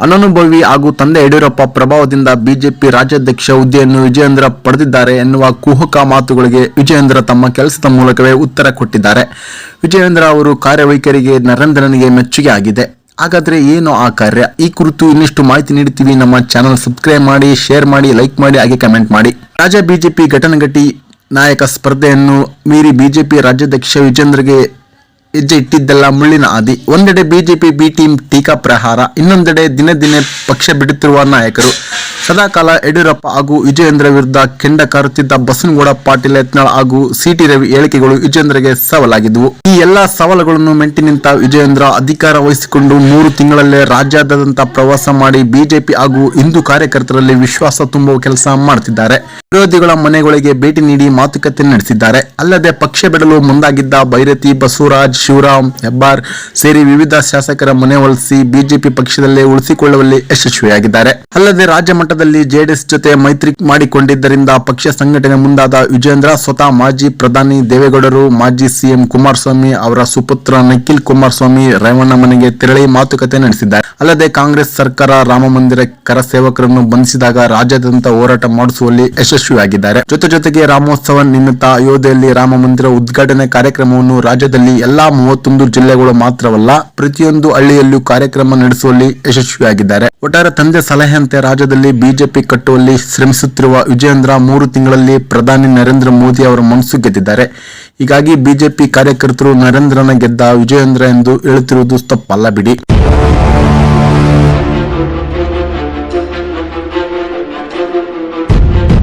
ಅನನುಭವಿ ಹಾಗೂ ತಂದೆ ಯಡಿಯೂರಪ್ಪ ಪ್ರಭಾವದಿಂದ ಬಿಜೆಪಿ ರಾಜ್ಯಾಧ್ಯಕ್ಷ ಹುದ್ದೆಯನ್ನು ವಿಜಯೇಂದ್ರ ಪಡೆದಿದ್ದಾರೆ ಎನ್ನುವ ಕುಹಕ ಮಾತುಗಳಿಗೆ ವಿಜಯೇಂದ್ರ ತಮ್ಮ ಕೆಲಸದ ಮೂಲಕವೇ ಉತ್ತರ ಕೊಟ್ಟಿದ್ದಾರೆ. ವಿಜಯೇಂದ್ರ ಅವರು ಕಾರ್ಯವೈಖರಿಗೆ ನರೇಂದ್ರನಿಗೆ ಮೆಚ್ಚುಗೆ ಆಗಿದೆ. ಹಾಗಾದ್ರೆ ಏನು ಆ ಕಾರ್ಯ? ಈ ಕುರಿತು ಇನ್ನಿಷ್ಟು ಮಾಹಿತಿ ನೀಡುತ್ತೀವಿ. ನಮ್ಮ ಚಾನಲ್ ಸಬ್ಸ್ಕ್ರೈಬ್ ಮಾಡಿ, ಶೇರ್ ಮಾಡಿ, ಲೈಕ್ ಮಾಡಿ, ಹಾಗೆ ಕಮೆಂಟ್ ಮಾಡಿ. ರಾಜ್ಯ ಬಿಜೆಪಿ ಘಟನಘಟಿ ನಾಯಕ ಸ್ಪರ್ಧೆಯನ್ನು ಮೀರಿ ಬಿಜೆಪಿ ರಾಜ್ಯಾಧ್ಯಕ್ಷ ವಿಜಯೇಂದ್ರಗೆ ಹೆಜ್ಜೆ ಇಟ್ಟಿದ್ದೆಲ್ಲ ಮುಳ್ಳಿನ ಹಾದಿ. ಒಂದೆಡೆ ಬಿಜೆಪಿ ಬಿ ಟೀಮ್ ಟೀಕಾ ಪ್ರಹಾರ, ಇನ್ನೊಂದೆಡೆ ದಿನೇ ದಿನೇ ಪಕ್ಷ ಬಿಡುತ್ತಿರುವ ನಾಯಕರು. ಸದಾಕಾಲ ಯಡಿಯೂರಪ್ಪ ಹಾಗೂ ವಿಜಯೇಂದ್ರ ವಿರುದ್ಧ ಕೆಂಡ ಕಾರುತ್ತಿದ್ದ ಬಸನಗೌಡ ಪಾಟೀಲ್ ಯತ್ನಾಳ್ ಹಾಗೂ ಸಿಟಿ ರವಿ ಹೇಳಿಕೆಗಳು ವಿಜಯೇಂದ್ರಗೆ ಸವಾಲಾಗಿದ್ದವು. ಈ ಎಲ್ಲಾ ಸವಾಲುಗಳನ್ನು ಮೆಟ್ಟಿ ನಿಂತ ವಿಜಯೇಂದ್ರ ಅಧಿಕಾರ ವಹಿಸಿಕೊಂಡು 3 ತಿಂಗಳಲ್ಲೇ ರಾಜ್ಯಾದ್ಯಂತ ಪ್ರವಾಸ ಮಾಡಿ ಬಿಜೆಪಿ ಹಾಗೂ ಹಿಂದೂ ಕಾರ್ಯಕರ್ತರಲ್ಲಿ ವಿಶ್ವಾಸ ತುಂಬುವ ಕೆಲಸ ಮಾಡುತ್ತಿದ್ದಾರೆ. ವಿರೋಧಿಗಳ ಮನೆಗಳಿಗೆ ಭೇಟಿ ನೀಡಿ ಮಾತುಕತೆ ನಡೆಸಿದ್ದಾರೆ. ಅಲ್ಲದೆ ಪಕ್ಷ ಬಿಡಲು ಮುಂದಾಗಿದ್ದ ಭೈರತಿ, ಬಸವರಾಜ್, ಶಿವರಾಮ್ ಹೆಬ್ಬಾರ್ ಸೇರಿ ವಿವಿಧ ಶಾಸಕರ ಮನೆ ಒಲಿಸಿ ಬಿಜೆಪಿ ಪಕ್ಷದಲ್ಲೇ ಉಳಿಸಿಕೊಳ್ಳುವಲ್ಲಿ ಯಶಸ್ವಿಯಾಗಿದ್ದಾರೆ. ಅಲ್ಲದೆ ರಾಜ್ಯ ಮಟ್ಟದಲ್ಲಿ ಜೆಡಿಎಸ್ ಜೊತೆ ಮೈತ್ರಿ ಮಾಡಿಕೊಂಡಿದ್ದರಿಂದ ಪಕ್ಷ ಸಂಘಟನೆ ಮುಂದಾದ ವಿಜಯೇಂದ್ರ ಸ್ವತಃ ಮಾಜಿ ಪ್ರಧಾನಿ ದೇವೇಗೌಡರು, ಮಾಜಿ ಸಿಎಂ ಕುಮಾರಸ್ವಾಮಿ ಅವರ ಸುಪುತ್ರ ನಿಖಿಲ್ ಕುಮಾರಸ್ವಾಮಿ ರೇವಣ್ಣ ಮನೆಗೆ ತೆರಳಿ ಮಾತುಕತೆ ನಡೆಸಿದ್ದಾರೆ. ಅಲ್ಲದೆ ಕಾಂಗ್ರೆಸ್ ಸರ್ಕಾರ ರಾಮ ಮಂದಿರ ಕರ ಸೇವಕರನ್ನು ಬಂಧಿಸಿದಾಗ ರಾಜ್ಯಾದ್ಯಂತ ಹೋರಾಟ ಮಾಡಿಸುವಲ್ಲಿ ಯಶಸ್ವಿಯಾಗಿದ್ದಾರೆ. ಜೊತೆಗೆ ರಾಮೋತ್ಸವ ನಿಮಿತ್ತ ಅಯೋಧ್ಯೆಯಲ್ಲಿ ರಾಮ ಮಂದಿರ ಉದ್ಘಾಟನೆ ಕಾರ್ಯಕ್ರಮವನ್ನು ರಾಜ್ಯದಲ್ಲಿ ಎಲ್ಲಾ 31 ಜಿಲ್ಲೆಗಳು ಮಾತ್ರವಲ್ಲ ಪ್ರತಿಯೊಂದು ಹಳ್ಳಿಯಲ್ಲೂ ಕಾರ್ಯಕ್ರಮ ನಡೆಸುವಲ್ಲಿ ಯಶಸ್ವಿಯಾಗಿದ್ದಾರೆ. ಒಟ್ಟಾರೆ ತಂದೆ ಸಲಹೆಯಂತೆ ರಾಜ್ಯದಲ್ಲಿ ಬಿಜೆಪಿ ಕಟ್ಟುವಲ್ಲಿ ಶ್ರಮಿಸುತ್ತಿರುವ ವಿಜಯೇಂದ್ರ 3 ತಿಂಗಳಲ್ಲಿ ಪ್ರಧಾನಿ ನರೇಂದ್ರ ಮೋದಿ ಅವರ ಮನಸ್ಸು ಗೆದ್ದಿದ್ದಾರೆ. ಹೀಗಾಗಿ ಬಿಜೆಪಿ ಕಾರ್ಯಕರ್ತರು ನರೇಂದ್ರನ ಗೆದ್ದ ವಿಜಯೇಂದ್ರ ಎಂದು ಹೇಳುತ್ತಿರುವುದು ತಪ್ಪಲ್ಲ ಬಿಡಿ.